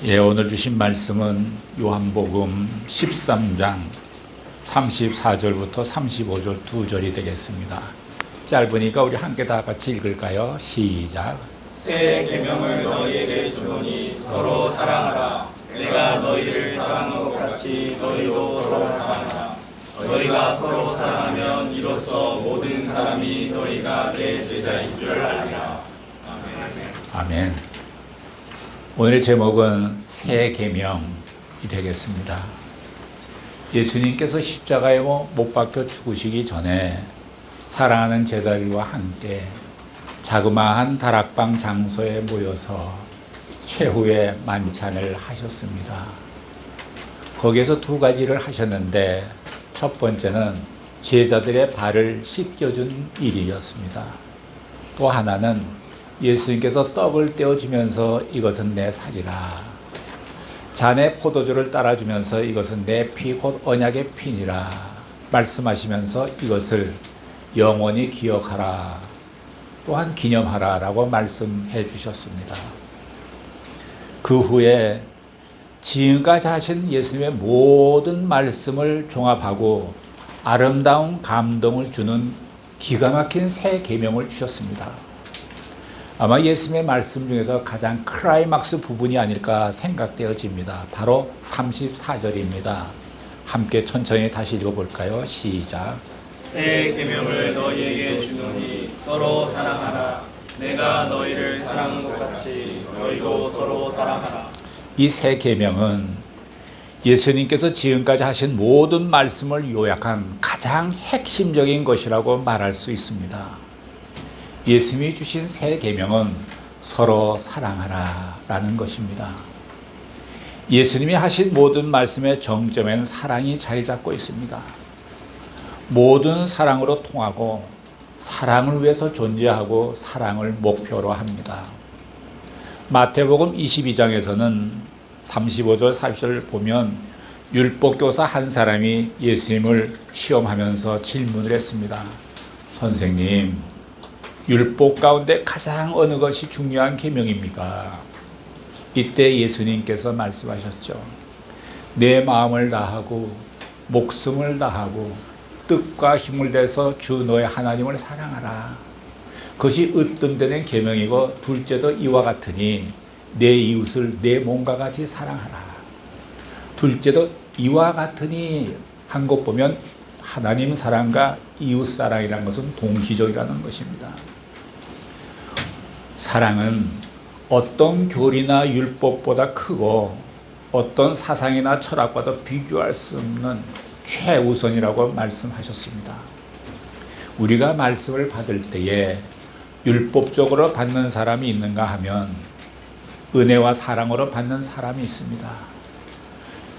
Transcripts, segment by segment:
오늘 주신 말씀은 요한복음 13장 34절부터 35절 2절이 되겠습니다. 짧으니까 우리 함께 다 같이 읽을까요? 시작. 새 계명을 너희에게 주노니 서로 사랑하라. 내가 너희를 사랑한 것 같이 너희도 서로 사랑하라. 너희가 서로 사랑하면 이로써 모든 사람이 너희가 내 제자인 줄 알리라. 아멘. 아멘. 오늘의 제목은 새 계명이 되겠습니다. 예수님께서 십자가에 못 박혀 죽으시기 전에 사랑하는 제자들과 함께 자그마한 다락방 장소에 모여서 최후의 만찬을 하셨습니다. 거기에서 두 가지를 하셨는데 첫 번째는 제자들의 발을 씻겨준 일이었습니다. 또 하나는 예수님께서 떡을 떼어주면서 이것은 내 살이라, 잔에 포도주를 따라주면서 이것은 내 피 곧 언약의 피니라 말씀하시면서 이것을 영원히 기억하라, 또한 기념하라 라고 말씀해 주셨습니다. 그 후에 지금까지 하신 예수님의 모든 말씀을 종합하고 아름다운 감동을 주는 기가 막힌 새 계명을 주셨습니다. 아마 예수님의 말씀 중에서 가장 클라이막스 부분이 아닐까 생각되어집니다. 바로 34절입니다. 함께 천천히 다시 읽어볼까요? 시작. 새 계명을 너희에게 주노니 서로 사랑하라. 내가 너희를 사랑한 것 같이 너희도 서로 사랑하라. 이 새 계명은 예수님께서 지금까지 하신 모든 말씀을 요약한 가장 핵심적인 것이라고 말할 수 있습니다. 예수님이 주신 새 계명은 서로 사랑하라 라는 것입니다. 예수님이 하신 모든 말씀의 정점에는 사랑이 자리 잡고 있습니다. 모든 사랑으로 통하고 사랑을 위해서 존재하고 사랑을 목표로 합니다. 마태복음 22장에서는 35절 40절을 보면 율법교사 한 사람이 예수님을 시험하면서 질문을 했습니다. 선생님, 율법 가운데 가장 어느 것이 중요한 계명입니까? 이때 예수님께서 말씀하셨죠. 내 마음을 다하고 목숨을 다하고 뜻과 힘을 다해서 주 너의 하나님을 사랑하라. 그것이 으뜸되는 계명이고 둘째도 이와 같으니 내 이웃을 내 몸과 같이 사랑하라. 둘째도 이와 같으니 한 것 보면 하나님 사랑과 이웃 사랑이라는 것은 동시적이라는 것입니다. 사랑은 어떤 교리나 율법보다 크고 어떤 사상이나 철학과도 비교할 수 없는 최우선이라고 말씀하셨습니다. 우리가 말씀을 받을 때에 율법적으로 받는 사람이 있는가 하면 은혜와 사랑으로 받는 사람이 있습니다.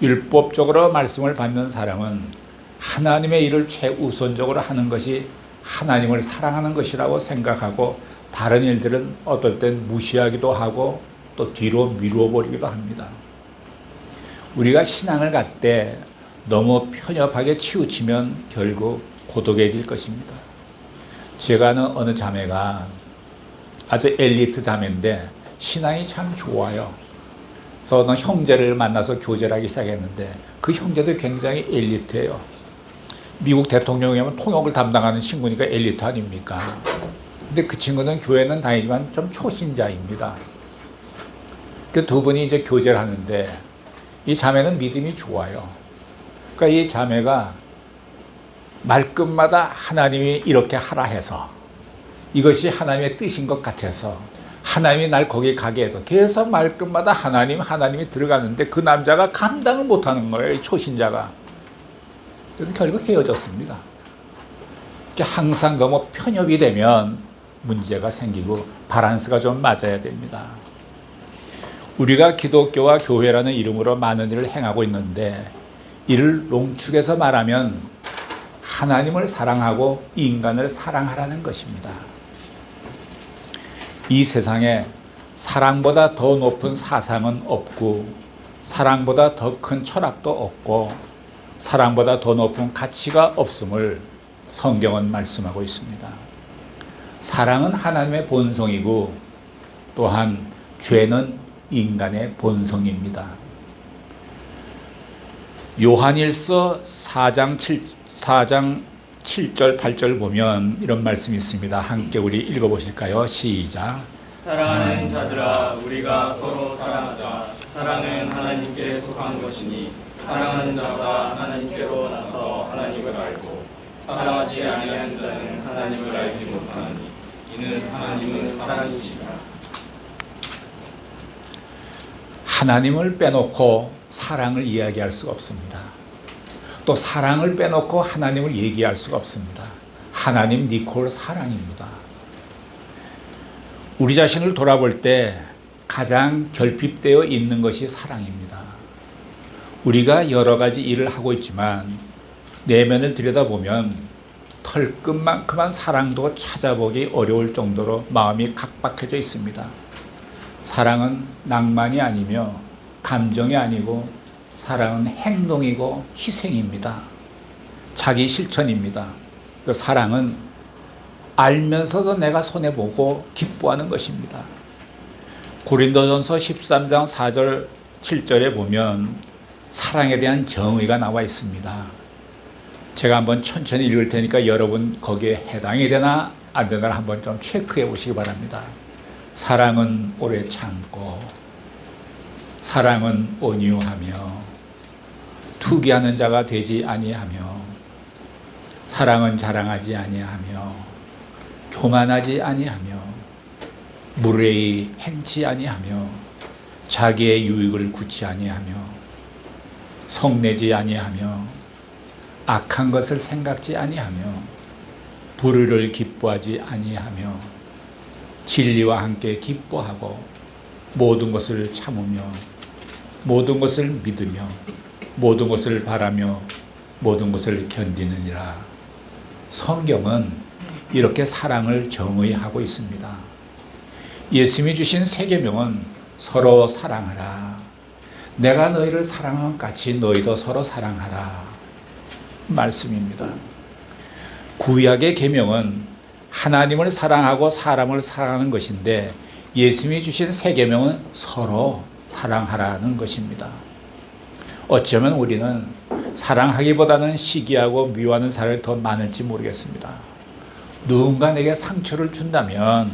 율법적으로 말씀을 받는 사람은 하나님의 일을 최우선적으로 하는 것이 하나님을 사랑하는 것이라고 생각하고 다른 일들은 어떨 땐 무시하기도 하고 또 뒤로 미루어 버리기도 합니다. 우리가 신앙을 갈 때 너무 편협하게 치우치면 결국 고독해질 것입니다. 제가 아는 어느 자매가 아주 엘리트 자매인데 신앙이 참 좋아요. 그래서 어느 형제를 만나서 교제를 하기 시작했는데 그 형제도 굉장히 엘리트예요. 미국 대통령이 하면 통역을 담당하는 친구니까 엘리트 아닙니까? 근데 그 친구는 교회는 다니지만 좀 초신자입니다. 그 두 분이 이제 교제를 하는데 이 자매는 믿음이 좋아요. 그러니까 이 자매가 말끝마다 하나님이 이렇게 하라 해서 이것이 하나님의 뜻인 것 같아서 하나님이 날 거기 가게 해서 계속 말끝마다 하나님이 들어가는데 그 남자가 감당을 못하는 거예요. 이 초신자가. 그래서 결국 헤어졌습니다. 항상 너무 편협이 되면 문제가 생기고 바란스가 좀 맞아야 됩니다. 우리가 기독교와 교회라는 이름으로 많은 일을 행하고 있는데 이를 농축해서 말하면 하나님을 사랑하고 인간을 사랑하라는 것입니다. 이 세상에 사랑보다 더 높은 사상은 없고 사랑보다 더 큰 철학도 없고 사랑보다 더 높은 가치가 없음을 성경은 말씀하고 있습니다. 사랑은 하나님의 본성이고 또한 죄는 인간의 본성입니다. 요한일서 4장 7절 8절 보면 이런 말씀이 있습니다. 함께 우리 읽어보실까요? 시작. 사랑하는 자들아, 우리가 서로 사랑하자. 사랑은 하나님께 속한 것이니 사랑하는 자보다 하나님께로 나서 하나님을 알고 사랑하지 아니하는 자는 하나님을 알지 못하나니 이는 하나님은 사랑이시라. 하나님을 빼놓고 사랑을 이야기할 수가 없습니다. 또 사랑을 빼놓고 하나님을 얘기할 수가 없습니다. 하나님 니콜 사랑입니다. 우리 자신을 돌아볼 때 가장 결핍되어 있는 것이 사랑입니다. 우리가 여러 가지 일을 하고 있지만 내면을 들여다보면 털끝만큼한 사랑도 찾아보기 어려울 정도로 마음이 각박해져 있습니다. 사랑은 낭만이 아니며 감정이 아니고 사랑은 행동이고 희생입니다. 자기 실천입니다. 그 사랑은 알면서도 내가 손해보고 기뻐하는 것입니다. 고린도전서 13장 4절 7절에 보면 사랑에 대한 정의가 나와 있습니다. 제가 한번 천천히 읽을 테니까 여러분 거기에 해당이 되나 안 되나 한번 좀 체크해 보시기 바랍니다. 사랑은 오래 참고 사랑은 온유하며 투기하는 자가 되지 아니하며 사랑은 자랑하지 아니하며 교만하지 아니하며 무례히 행치 아니하며 자기의 유익을 구치 아니하며 성내지 아니하며 악한 것을 생각지 아니하며 불의를 기뻐하지 아니하며 진리와 함께 기뻐하고 모든 것을 참으며 모든 것을 믿으며 모든 것을 바라며 모든 것을 견디느니라. 성경은 이렇게 사랑을 정의하고 있습니다. 예수님이 주신 세 계명은 서로 사랑하라. 내가 너희를 사랑한 것 같이 너희도 서로 사랑하라. 말씀입니다. 구약의 계명은 하나님을 사랑하고 사람을 사랑하는 것인데 예수님이 주신 세 계명은 서로 사랑하라는 것입니다. 어쩌면 우리는 사랑하기보다는 시기하고 미워하는 사람이 더 많을지 모르겠습니다. 누군가 내게 상처를 준다면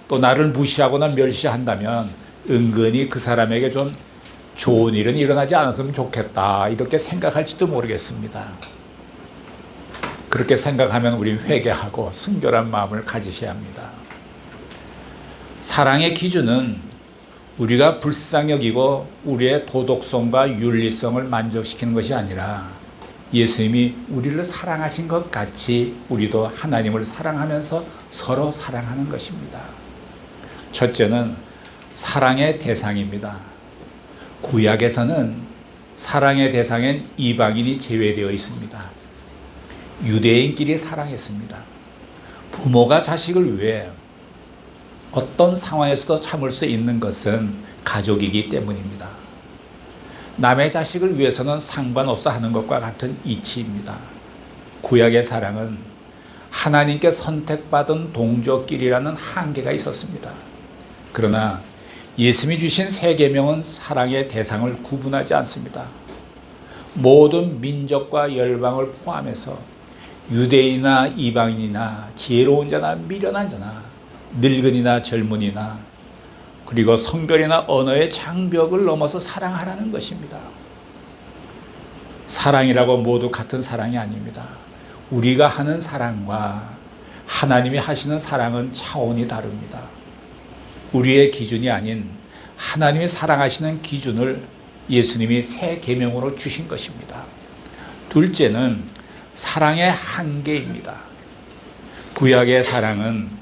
또 나를 무시하거나 멸시한다면 은근히 그 사람에게 좀 좋은 일은 일어나지 않았으면 좋겠다 이렇게 생각할지도 모르겠습니다. 그렇게 생각하면 우리 회개하고 순결한 마음을 가지셔야 합니다. 사랑의 기준은 우리가 불쌍히 여기고 우리의 도덕성과 윤리성을 만족시키는 것이 아니라 예수님이 우리를 사랑하신 것 같이 우리도 하나님을 사랑하면서 서로 사랑하는 것입니다. 첫째는 사랑의 대상입니다. 구약에서는 사랑의 대상엔 이방인이 제외되어 있습니다. 유대인끼리 사랑했습니다. 부모가 자식을 위해 어떤 상황에서도 참을 수 있는 것은 가족이기 때문입니다. 남의 자식을 위해서는 상관없어 하는 것과 같은 이치입니다. 구약의 사랑은 하나님께 선택받은 동족끼리라는 한계가 있었습니다. 그러나 예수님이 주신 세 계명은 사랑의 대상을 구분하지 않습니다. 모든 민족과 열방을 포함해서 유대인이나 이방인이나 지혜로운 자나 미련한 자나 늙은이나 젊은이나 그리고 성별이나 언어의 장벽을 넘어서 사랑하라는 것입니다. 사랑이라고 모두 같은 사랑이 아닙니다. 우리가 하는 사랑과 하나님이 하시는 사랑은 차원이 다릅니다. 우리의 기준이 아닌 하나님이 사랑하시는 기준을 예수님이 새 계명으로 주신 것입니다. 둘째는 사랑의 한계입니다. 구약의 사랑은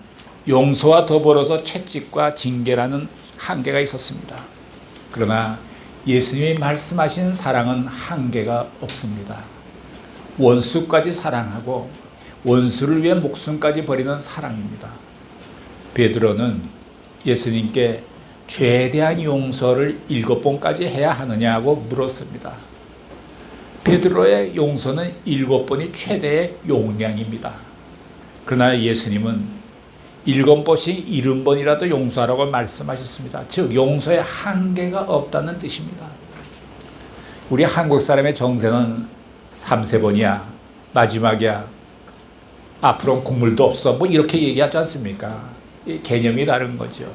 용서와 더불어서 채찍과 징계라는 한계가 있었습니다. 그러나 예수님이 말씀하신 사랑은 한계가 없습니다. 원수까지 사랑하고 원수를 위해 목숨까지 버리는 사랑입니다. 베드로는 예수님께 죄에 대한 용서를 7번까지 해야 하느냐고 물었습니다. 베드로의 용서는 7번이 최대의 용량입니다. 그러나 예수님은 7번씩 70번이라도 용서하라고 말씀하셨습니다. 즉 용서에 한계가 없다는 뜻입니다. 우리 한국 사람의 정세는 3세번이야, 마지막이야, 앞으로 국물도 없어, 뭐 이렇게 얘기하지 않습니까? 이 개념이 다른 거죠.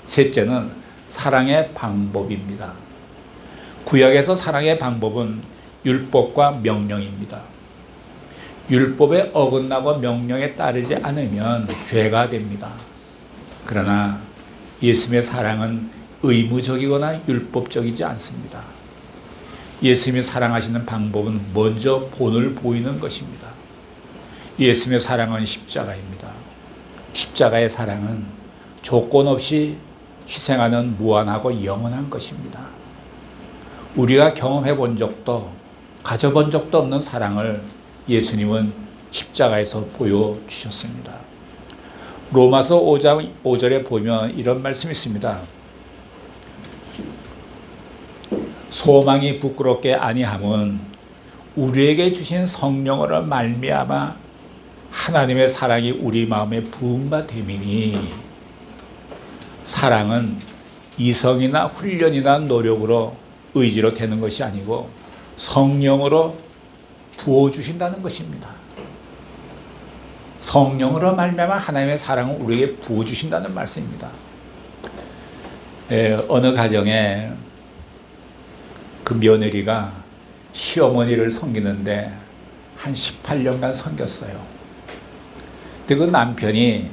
셋째는 사랑의 방법입니다. 구약에서 사랑의 방법은 율법과 명령입니다. 율법에 어긋나고 명령에 따르지 않으면 죄가 됩니다. 그러나 예수님의 사랑은 의무적이거나 율법적이지 않습니다. 예수님이 사랑하시는 방법은 먼저 본을 보이는 것입니다. 예수님의 사랑은 십자가입니다. 십자가의 사랑은 조건 없이 희생하는 무한하고 영원한 것입니다. 우리가 경험해 본 적도 가져본 적도 없는 사랑을 예수님은 십자가에서 보여주셨습니다. 로마서 5장 5절에 보면 이런 말씀이 있습니다. 소망이 부끄럽게 아니함은 우리에게 주신 성령으로 말미암아 하나님의 사랑이 우리 마음에 부음바 됨이니, 사랑은 이성이나 훈련이나 노력으로 의지로 되는 것이 아니고 성령으로 부어주신다는 것입니다. 성령으로 말미암아 하나님의 사랑을 우리에게 부어주신다는 말씀입니다. 어느 가정에 그 며느리가 시어머니를 섬기는데 한 18년간 섬겼어요. 근데 그 남편이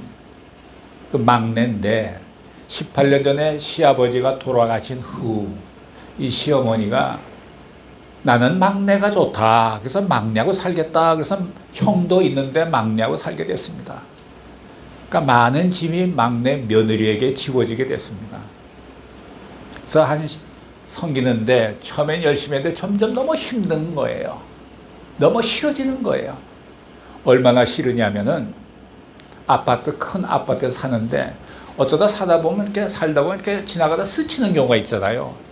그 막내인데 18년 전에 시아버지가 돌아가신 후 이 시어머니가 나는 막내가 좋다, 그래서 막내하고 살겠다, 그래서 형도 있는데 막내하고 살게 됐습니다. 그러니까 많은 짐이 막내 며느리에게 지워지게 됐습니다. 그래서 섬기는데 처음엔 열심히 했는데 점점 너무 힘든 거예요. 너무 싫어지는 거예요. 얼마나 싫으냐면은 큰 아파트에 사는데 어쩌다 살다 보면 이렇게 지나가다 스치는 경우가 있잖아요.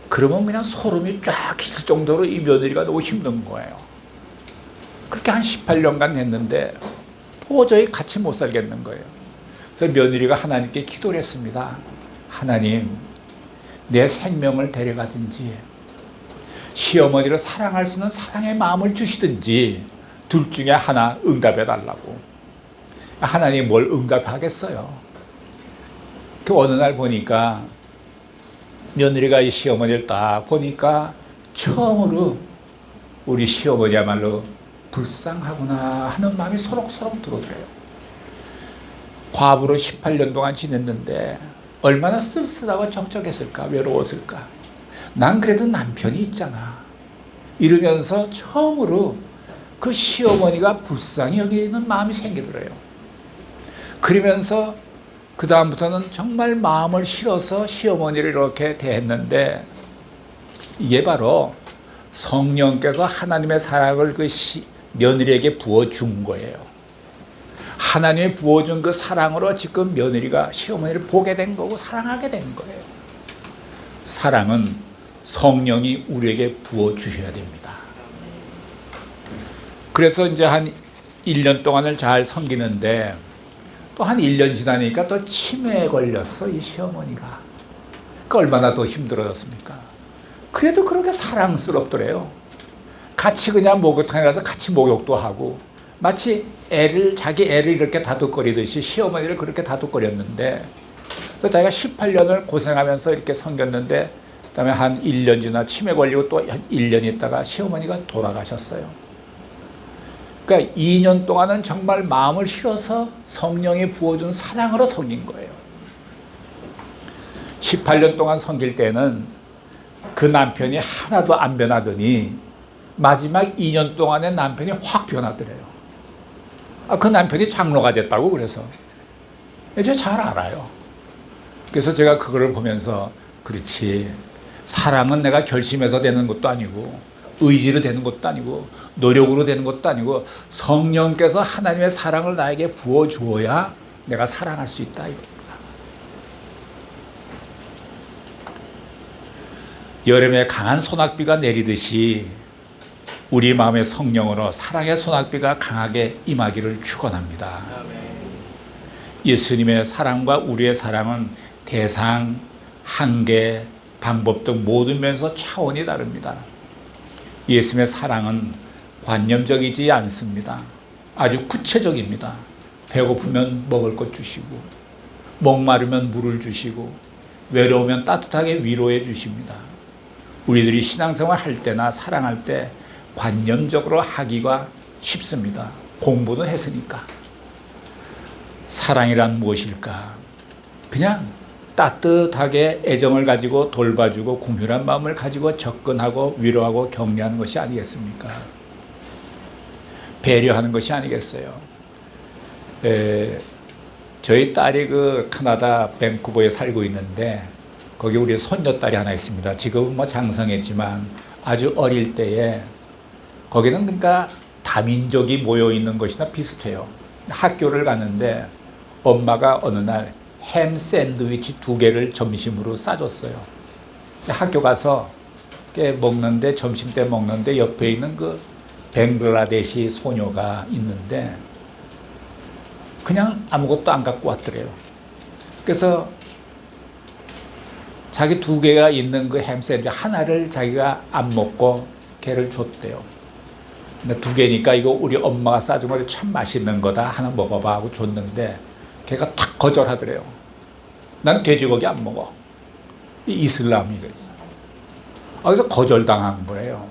그러면 그냥 소름이 쫙 끼칠 정도로 이 며느리가 너무 힘든 거예요. 그렇게 한 18년간 했는데 도저히 같이 못 살겠는 거예요. 그래서 며느리가 하나님께 기도를 했습니다. 하나님, 내 생명을 데려가든지 시어머니를 사랑할 수 있는 사랑의 마음을 주시든지 둘 중에 하나 응답해 달라고. 하나님이 뭘 응답하겠어요. 그 어느 날 보니까 며느리가 이 시어머니를 딱 보니까 처음으로 우리 시어머니야말로 불쌍하구나 하는 마음이 소록소록 들어오더래요. 과부로 18년 동안 지냈는데 얼마나 쓸쓸하고 적적했을까, 외로웠을까. 난 그래도 남편이 있잖아, 이러면서 처음으로 그 시어머니가 불쌍히 여기는 마음이 생기더래요. 그러면서 그 다음부터는 정말 마음을 실어서 시어머니를 이렇게 대했는데, 이게 바로 성령께서 하나님의 사랑을 그 며느리에게 부어준 거예요. 하나님이 부어준 그 사랑으로 지금 며느리가 시어머니를 보게 된 거고 사랑하게 된 거예요. 사랑은 성령이 우리에게 부어주셔야 됩니다. 그래서 이제 한 1년 동안을 잘 섬기는데 또 한 1년 지나니까 또 치매에 걸렸어, 이 시어머니가. 그러니까 얼마나 더 힘들어졌습니까? 그래도 그렇게 사랑스럽더래요. 같이 그냥 목욕탕에 가서 같이 목욕도 하고, 마치 자기 애를 이렇게 다독거리듯이 시어머니를 그렇게 다독거렸는데, 그래서 자기가 18년을 고생하면서 이렇게 섬겼는데, 그다음에 한 1년 지나 치매 걸리고 또 한 1년 있다가 시어머니가 돌아가셨어요. 그러니까 2년 동안은 정말 마음을 실어서 성령이 부어준 사랑으로 섬긴 거예요. 18년 동안 섬길 때는 그 남편이 하나도 안 변하더니 마지막 2년 동안에 남편이 확 변하더래요. 그 남편이 장로가 됐다고. 그래서 이제 잘 알아요. 그래서 제가 그거를 보면서, 그렇지, 사랑은 내가 결심해서 되는 것도 아니고 의지로 되는 것도 아니고 노력으로 되는 것도 아니고 성령께서 하나님의 사랑을 나에게 부어주어야 내가 사랑할 수 있다, 이겁니다. 여름에 강한 소낙비가 내리듯이 우리 마음의 성령으로 사랑의 소낙비가 강하게 임하기를 축원합니다. 예수님의 사랑과 우리의 사랑은 대상, 한계, 방법 등 모든 면에서 차원이 다릅니다. 예수님의 사랑은 관념적이지 않습니다. 아주 구체적입니다. 배고프면 먹을 것 주시고, 목마르면 물을 주시고, 외로우면 따뜻하게 위로해 주십니다. 우리들이 신앙생활 할 때나 사랑할 때 관념적으로 하기가 쉽습니다. 공부는 했으니까. 사랑이란 무엇일까? 그냥 따뜻하게 애정을 가지고 돌봐주고 궁휼한 마음을 가지고 접근하고 위로하고 격려하는 것이 아니겠습니까? 배려하는 것이 아니겠어요? 저희 딸이 그 캐나다 밴쿠버에 살고 있는데 거기 우리 손녀딸이 하나 있습니다. 지금은 뭐 장성했지만 아주 어릴 때에 거기는 그러니까 다민족이 모여 있는 것이나 비슷해요. 학교를 가는데 엄마가 어느 날 햄 샌드위치 2개를 점심으로 싸줬어요. 학교 가서 먹는데 점심 때 먹는데 옆에 있는 그 벵글라데시 소녀가 있는데 그냥 아무것도 안 갖고 왔더래요. 그래서 자기 2개가 있는 그 햄 샌드위치 하나를 자기가 안 먹고 걔를 줬대요. 근데 2개니까 이거 우리 엄마가 싸준 거 참 맛있는 거다. 하나 먹어봐 하고 줬는데 걔가 탁 거절하더래요. 난 돼지고기 안 먹어. 이 이슬람이거든요. 그래서 거절당한 거예요.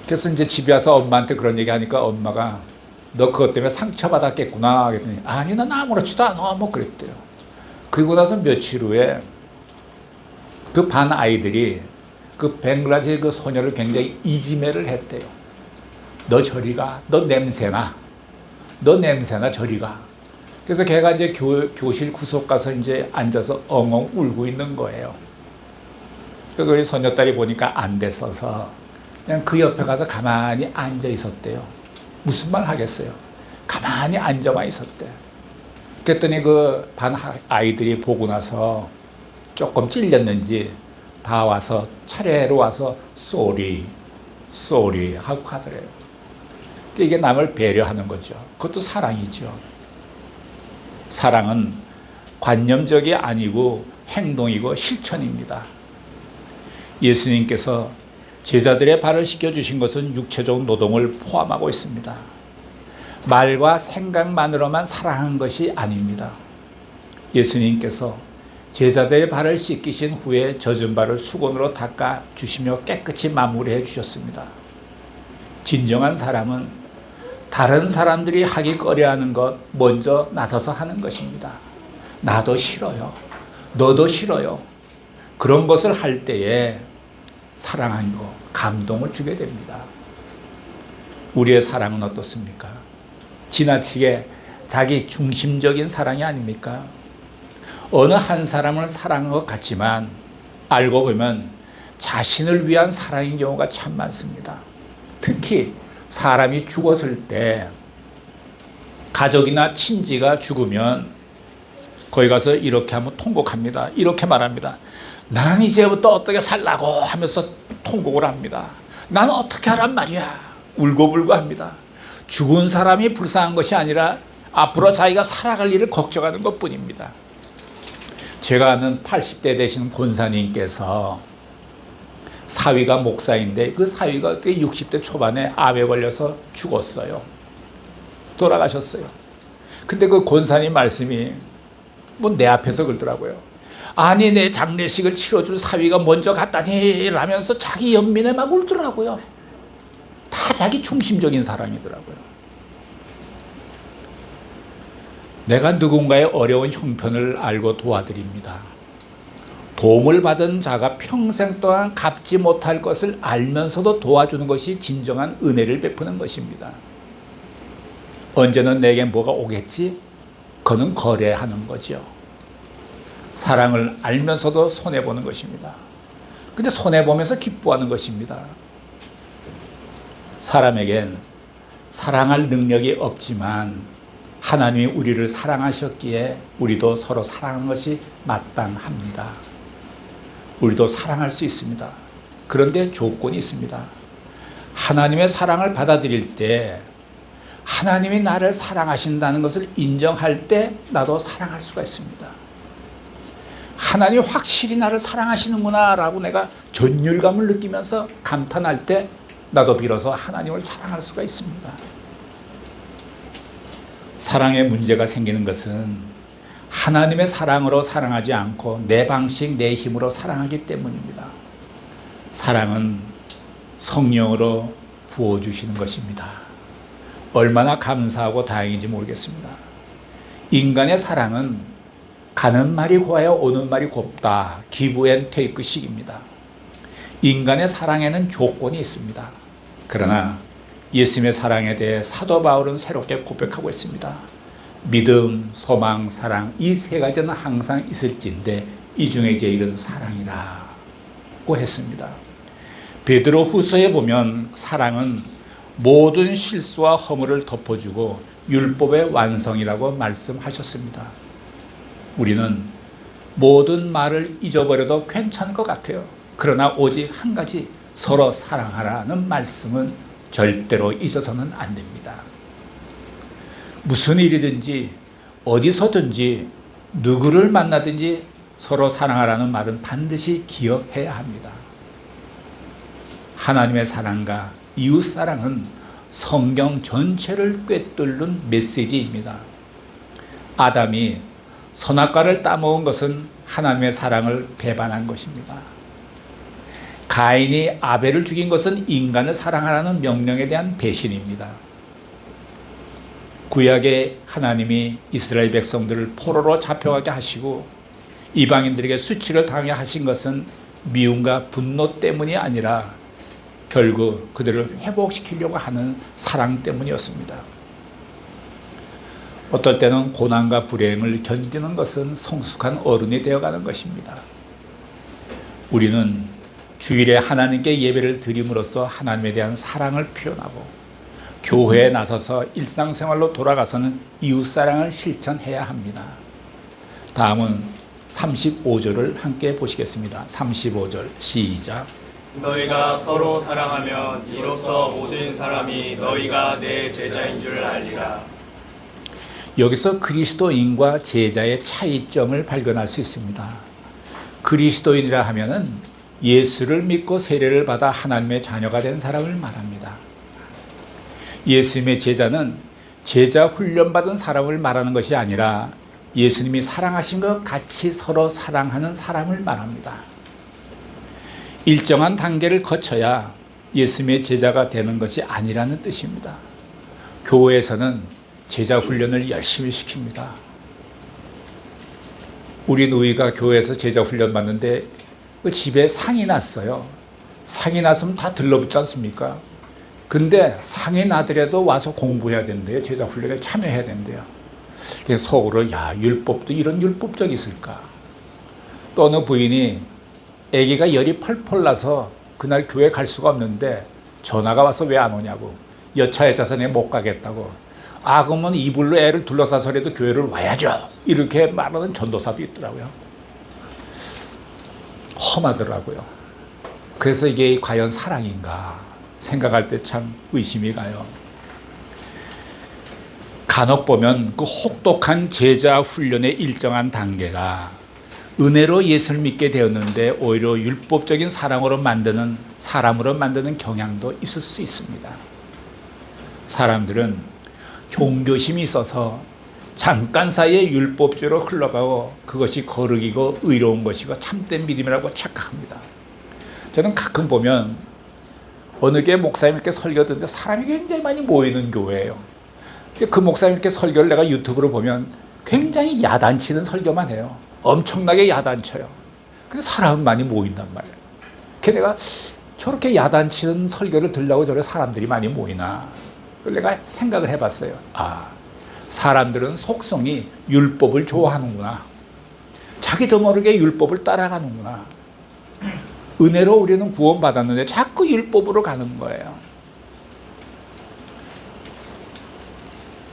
그래서 이제 집에 와서 엄마한테 그런 얘기 하니까 엄마가 너 그것 때문에 상처받았겠구나 하더니 아니 난 아무렇지도 않아 뭐 그랬대요. 그리고 나서 며칠 후에 그 반 아이들이 그 벵글라데시 그 소녀를 굉장히 이지매를 했대요. 너 저리 가. 너 냄새나. 너 냄새나 저리 가. 그래서 걔가 이제 교실 구석 가서 이제 앉아서 엉엉 울고 있는 거예요. 그래서 우리 손녀딸이 보니까 안 됐어서 그냥 그 옆에 가서 가만히 앉아 있었대요. 무슨 말 하겠어요? 가만히 앉아만 있었대. 그랬더니 그 반 아이들이 보고 나서 조금 찔렸는지 다 와서 차례로 와서 쏘리 하고 가더래요. 이게 남을 배려하는 거죠. 그것도 사랑이죠. 사랑은 관념적이 아니고 행동이고 실천입니다. 예수님께서 제자들의 발을 씻겨주신 것은 육체적 노동을 포함하고 있습니다. 말과 생각만으로만 사랑한 것이 아닙니다. 예수님께서 제자들의 발을 씻기신 후에 젖은 발을 수건으로 닦아 주시며 깨끗이 마무리해 주셨습니다. 진정한 사람은 다른 사람들이 하기 꺼려하는 것 먼저 나서서 하는 것입니다. 나도 싫어요. 너도 싫어요. 그런 것을 할 때에 사랑한 거, 감동을 주게 됩니다. 우리의 사랑은 어떻습니까? 지나치게 자기 중심적인 사랑이 아닙니까? 어느 한 사람을 사랑한 것 같지만 알고 보면 자신을 위한 사랑인 경우가 참 많습니다. 특히 사람이 죽었을 때 가족이나 친지가 죽으면 거기 가서 이렇게 하면 통곡합니다. 이렇게 말합니다. 난 이제부터 어떻게 살라고 하면서 통곡을 합니다. 난 어떻게 하란 말이야. 울고불고 합니다. 죽은 사람이 불쌍한 것이 아니라 앞으로 자기가 살아갈 일을 걱정하는 것뿐입니다. 제가 아는 80대 되신 권사님께서 사위가 목사인데 그 사위가 60대 초반에 암에 걸려서 죽었어요. 돌아가셨어요. 근데 그 권사님 말씀이 뭐 내 앞에서 그러더라고요. 아니 내 장례식을 치러줄 사위가 먼저 갔다니 라면서 자기 연민에 막 울더라고요. 다 자기 중심적인 사랑이더라고요. 내가 누군가의 어려운 형편을 알고 도와드립니다. 도움을 받은 자가 평생 동안 갚지 못할 것을 알면서도 도와주는 것이 진정한 은혜를 베푸는 것입니다. 언제는 내게 뭐가 오겠지? 그는 거래하는 거죠. 사랑을 알면서도 손해보는 것입니다. 근데 손해보면서 기뻐하는 것입니다. 사람에겐 사랑할 능력이 없지만 하나님이 우리를 사랑하셨기에 우리도 서로 사랑하는 것이 마땅합니다. 우리도 사랑할 수 있습니다. 그런데 조건이 있습니다. 하나님의 사랑을 받아들일 때 하나님이 나를 사랑하신다는 것을 인정할 때 나도 사랑할 수가 있습니다. 하나님이 확실히 나를 사랑하시는구나 라고 내가 전율감을 느끼면서 감탄할 때 나도 비로소 하나님을 사랑할 수가 있습니다. 사랑에 문제가 생기는 것은 하나님의 사랑으로 사랑하지 않고 내 방식, 내 힘으로 사랑하기 때문입니다. 사랑은 성령으로 부어주시는 것입니다. 얼마나 감사하고 다행인지 모르겠습니다. 인간의 사랑은 가는 말이 고와야 오는 말이 곱다. 기브 앤 테이크식입니다. 인간의 사랑에는 조건이 있습니다. 그러나 예수님의 사랑에 대해 사도 바울은 새롭게 고백하고 있습니다. 믿음, 소망, 사랑 이 세 가지는 항상 있을진데 이 중에 제일은 사랑이라고 했습니다. 베드로 후서에 보면 사랑은 모든 실수와 허물을 덮어주고 율법의 완성이라고 말씀하셨습니다. 우리는 모든 말을 잊어버려도 괜찮을 것 같아요. 그러나 오직 한 가지 서로 사랑하라는 말씀은 절대로 잊어서는 안 됩니다. 무슨 일이든지 어디서든지 누구를 만나든지 서로 사랑하라는 말은 반드시 기억해야 합니다. 하나님의 사랑과 이웃 사랑은 성경 전체를 꿰뚫는 메시지입니다. 아담이 선악과를 따먹은 것은 하나님의 사랑을 배반한 것입니다. 가인이 아벨을 죽인 것은 인간을 사랑하라는 명령에 대한 배신입니다. 구약에 하나님이 이스라엘 백성들을 포로로 잡혀가게 하시고 이방인들에게 수치를 당하게 하신 것은 미움과 분노 때문이 아니라 결국 그들을 회복시키려고 하는 사랑 때문이었습니다. 어떨 때는 고난과 불행을 견디는 것은 성숙한 어른이 되어가는 것입니다. 우리는 주일에 하나님께 예배를 드림으로써 하나님에 대한 사랑을 표현하고 교회에 나서서 일상생활로 돌아가서는 이웃사랑을 실천해야 합니다. 다음은 35절을 함께 보시겠습니다. 35절 시작. 너희가 서로 사랑하면 이로써 모든 사람이 너희가 내 제자인 줄 알리라. 여기서 그리스도인과 제자의 차이점을 발견할 수 있습니다. 그리스도인이라 하면은 예수를 믿고 세례를 받아 하나님의 자녀가 된 사람을 말합니다. 예수님의 제자는 제자 훈련받은 사람을 말하는 것이 아니라 예수님이 사랑하신 것 같이 서로 사랑하는 사람을 말합니다. 일정한 단계를 거쳐야 예수님의 제자가 되는 것이 아니라는 뜻입니다. 교회에서는 제자 훈련을 열심히 시킵니다. 우리 누이가 교회에서 제자 훈련 받는데 그 집에 상이 났어요. 상이 났으면 다 들러붙지 않습니까? 근데 상이 나더라도 와서 공부해야 된대요. 제자 훈련에 참여해야 된대요. 그래서 속으로 야, 율법도 이런 율법적이 있을까? 또 어느 부인이 아기가 열이 펄펄 나서 그날 교회 갈 수가 없는데 전화가 와서 왜 안 오냐고. 여차에 자서 내가 못 가겠다고. 아, 그러면 이불로 애를 둘러싸서라도 교회를 와야죠. 이렇게 말하는 전도사도 있더라고요. 험하더라고요. 그래서 이게 과연 사랑인가 생각할 때 참 의심이 가요. 간혹 보면 그 혹독한 제자 훈련의 일정한 단계가 은혜로 예수를 믿게 되었는데 오히려 율법적인 사랑으로 만드는 사람으로 만드는 경향도 있을 수 있습니다. 사람들은 종교심이 있어서 잠깐 사이에 율법주의로 흘러가고 그것이 거룩이고 의로운 것이고 참된 믿음이라고 착각합니다. 저는 가끔 보면 어느 교회 목사님 이렇게 설교 듣는데 사람이 굉장히 많이 모이는 교회예요. 그 목사님 이렇게 설교를 내가 유튜브로 보면 굉장히 야단치는 설교만 해요. 엄청나게 야단쳐요. 근데 사람은 많이 모인단 말이에요. 그래서 내가 저렇게 야단치는 설교를 들으려고 저렇게 사람들이 많이 모이나. 내가 생각을 해봤어요. 아, 사람들은 속성이 율법을 좋아하는구나. 자기도 모르게 율법을 따라가는구나. 은혜로 우리는 구원받았는데 자꾸 율법으로 가는 거예요.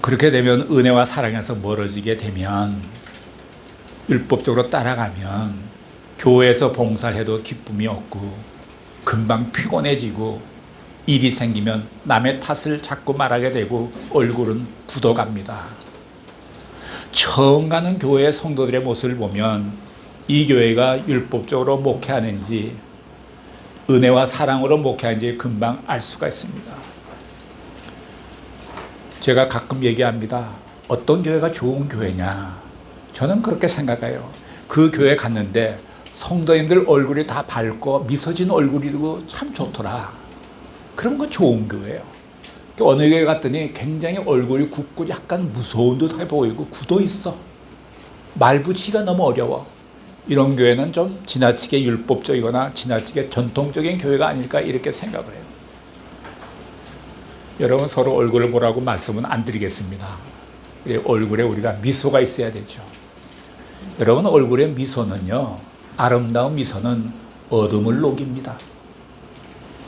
그렇게 되면 은혜와 사랑에서 멀어지게 되면 율법적으로 따라가면 교회에서 봉사를 해도 기쁨이 없고 금방 피곤해지고 일이 생기면 남의 탓을 자꾸 말하게 되고 얼굴은 굳어갑니다. 처음 가는 교회의 성도들의 모습을 보면 이 교회가 율법적으로 목회하는지 은혜와 사랑으로 목회하는지 금방 알 수가 있습니다. 제가 가끔 얘기합니다. 어떤 교회가 좋은 교회냐? 저는 그렇게 생각해요. 그 교회 갔는데 성도님들 얼굴이 다 밝고 미소진 얼굴이고 참 좋더라. 그런 건 좋은 교회예요. 어느 교회 갔더니 굉장히 얼굴이 굳고 약간 무서운 듯해 보이고 굳어 있어. 말 붙이기가 너무 어려워. 이런 교회는 좀 지나치게 율법적이거나 지나치게 전통적인 교회가 아닐까 이렇게 생각을 해요. 여러분 서로 얼굴을 보라고 말씀은 안 드리겠습니다. 얼굴에 우리가 미소가 있어야 되죠. 여러분 얼굴의 미소는요, 아름다운 미소는 어둠을 녹입니다.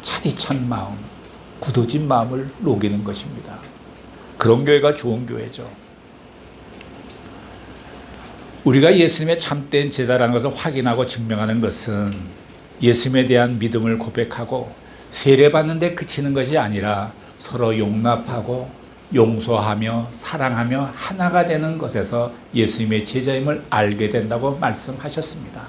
차디찬 마음, 굳어진 마음을 녹이는 것입니다. 그런 교회가 좋은 교회죠. 우리가 예수님의 참된 제자라는 것을 확인하고 증명하는 것은 예수님에 대한 믿음을 고백하고 세례받는 데 그치는 것이 아니라 서로 용납하고 용서하며 사랑하며 하나가 되는 것에서 예수님의 제자임을 알게 된다고 말씀하셨습니다.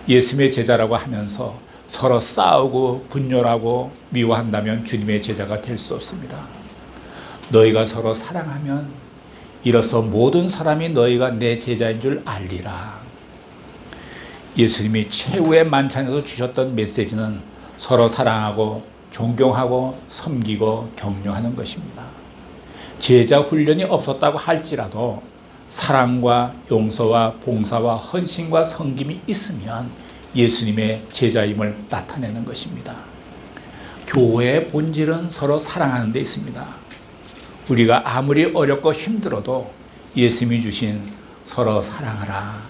예수님의 제자라고 하면서 서로 싸우고 분열하고 미워한다면 주님의 제자가 될 수 없습니다. 너희가 서로 사랑하면 이로써 모든 사람이 너희가 내 제자인 줄 알리라. 예수님이 최후의 만찬에서 주셨던 메시지는 서로 사랑하고 존경하고 섬기고 격려하는 것입니다. 제자 훈련이 없었다고 할지라도 사랑과 용서와 봉사와 헌신과 섬김이 있으면 예수님의 제자임을 나타내는 것입니다. 교회의 본질은 서로 사랑하는 데 있습니다. 우리가 아무리 어렵고 힘들어도 예수님이 주신 서로 사랑하라.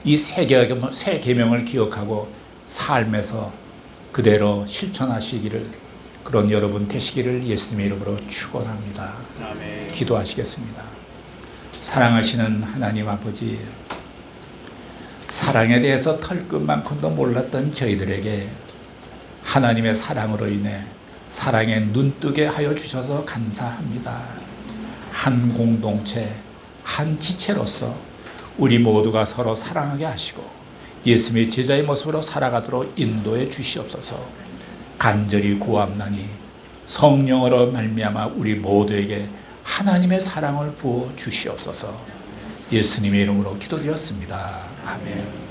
이 세 계명을 기억하고 삶에서 그대로 실천하시기를, 그런 여러분 되시기를 예수님의 이름으로 축원합니다. 아멘. 기도하시겠습니다. 사랑하시는 하나님 아버지, 사랑에 대해서 털끝만큼도 몰랐던 저희들에게 하나님의 사랑으로 인해 사랑에 눈뜨게 하여 주셔서 감사합니다. 한 공동체, 한 지체로서 우리 모두가 서로 사랑하게 하시고 예수님의 제자의 모습으로 살아가도록 인도해 주시옵소서. 간절히 구합나니 성령으로 말미암아 우리 모두에게 하나님의 사랑을 부어 주시옵소서. 예수님의 이름으로 기도드렸습니다. 아멘.